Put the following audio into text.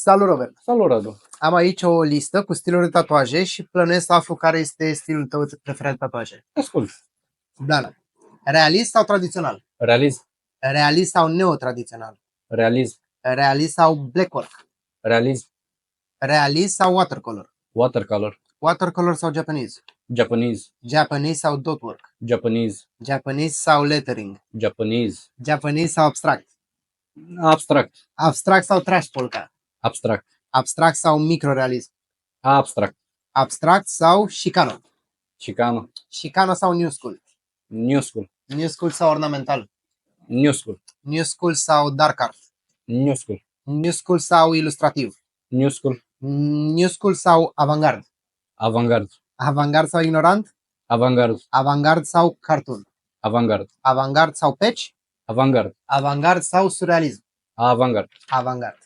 Salut, Robert! Salut, Radu! Am aici o listă cu stiluri de tatuaje și plănuiesc să aflu care este stilul tău preferat de tatuaje. Ascult. Blană. Realist sau tradițional? Realism. Realist sau neotradițional? Realism. Realist sau blackwork? Realism. Realist sau watercolor? Watercolor. Watercolor sau Japanese? Japanese. Japanese sau dot work? Japanese. Japanese sau lettering? Japanese. Japanese sau abstract? Abstract. Abstract sau trash polka? Abstract. Abstract sau microrealism? Abstract. Abstract sau Chicano? Chicano. Chicano sau new school? New school. New school sau ornamental? New school. New school sau dark art? New school. New school sau ilustrativ? New school. New school sau avantgard? Avantgard. Avantgard sau ignorant? Avantgard. Avantgard sau cartoon? Avantgard. Avantgard sau patch? Avantgard. Avantgard sau surrealism? Avantgard. Avantgard.